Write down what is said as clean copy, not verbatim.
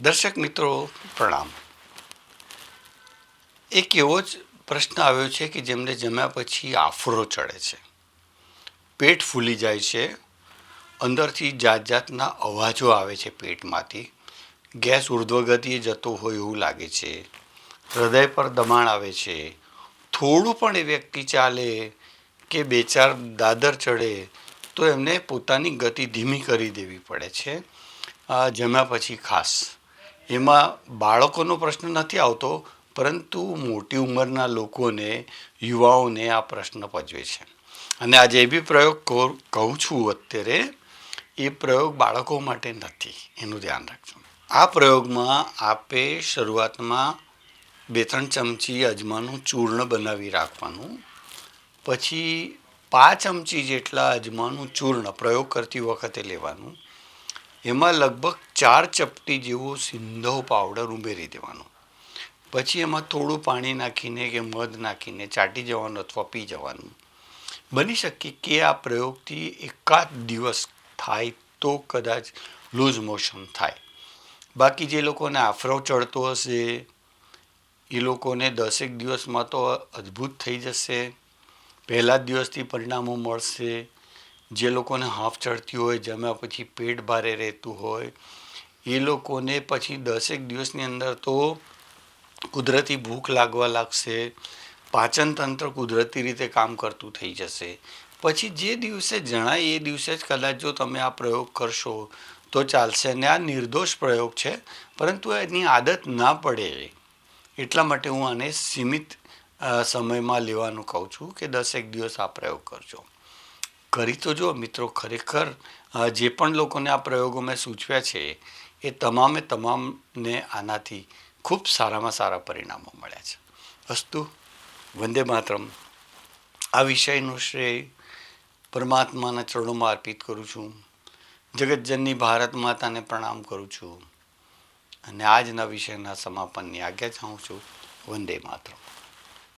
દર્શક મિત્રો પ્રણામ. એક એવો જ પ્રશ્ન આવ્યો છે કે જેમને જમ્યા પછી આફરો ચડે છે, પેટ ફૂલી જાય છે, અંદરથી જાત જાતના અવાજો આવે છે, પેટમાંથી ગેસ ઉર્ધ્વગતિએ જતો હોય એવું લાગે છે, હૃદય પર દબાણ આવે છે, થોડું પણ એ વ્યક્તિ ચાલે કે બે ચાર દાદર ચડે તો એમને પોતાની ગતિ ધીમી કરી દેવી પડે છે. જમ્યા પછી ખાસ એમાં બાળકોનો પ્રશ્ન નથી આવતો, પરંતુ મોટી ઉંમરના લોકોને, યુવાઓને આ પ્રશ્ન પજવે છે. અને આજે એ બી પ્રયોગ કહું છું અત્યારે, એ પ્રયોગ બાળકો માટે નથી, એનું ધ્યાન રાખજો. આ પ્રયોગમાં આપે શરૂઆતમાં 2-3 ચમચી અજમાનું ચૂર્ણ બનાવી રાખવાનું, પછી 5 ચમચી જેટલા અજમાનું ચૂર્ણ પ્રયોગ કરતી વખતે લેવાનું, એમાં લગભગ 4 ચપટી જેવો સિંધવ પાવડર ઉમેરી દેવાનો, પછી એમાં થોડું પાણી નાખીને કે મધ નાખીને ચાટી જવાનું અથવા પી જવાનું. બની શકે કે આ પ્રયોગથી એકાદ દિવસ થાય તો કદાચ લૂઝ મોશન થાય. બાકી જે લોકોને આફરો ચડતો હશે એ લોકોને 10 દિવસમાં તો અદ્ભુત થઈ જશે, પહેલા જ દિવસથી પરિણામો મળશે. જે લોકોને હાંફ ચડતી હોય, જમ્યા પછી પેટ ભારે રહેતું હોય, એ લોકોને પછી 10 દિવસની અંદર તો કુદરતી ભૂખ લાગવા લાગશે, પાચન તંત્ર કુદરતી રીતે કામ કરતું થઈ જશે. પછી જે દિવસે જણાય એ દિવસે જ કદાચ જો તમે આ પ્રયોગ કરશો તો ચાલશે. અને આ નિર્દોષ પ્રયોગ છે, પરંતુ એની આદત ના પડે એટલા માટે હું આને સીમિત સમયમાં લેવાનું કહું છું કે 10 દિવસ આ પ્રયોગ કરજો. કરી તો જો મિત્રો, ખરેખર જે પણ લોકોને આ પ્રયોગો મેં સૂચવ્યા છે એ તમામને આનાથી ખૂબ સારામાં સારા પરિણામો મળ્યા છે. અસ્તુ, વંદે માતરમ. આ વિષયનું શ્રેય પરમાત્માના ચરણોમાં અર્પિત કરું છું. જગતજનની ભારત માતાને પ્રણામ કરું છું અને આજના વિષયના સમાપનની આજ્ઞા ચાહું છું. વંદે માતરમ.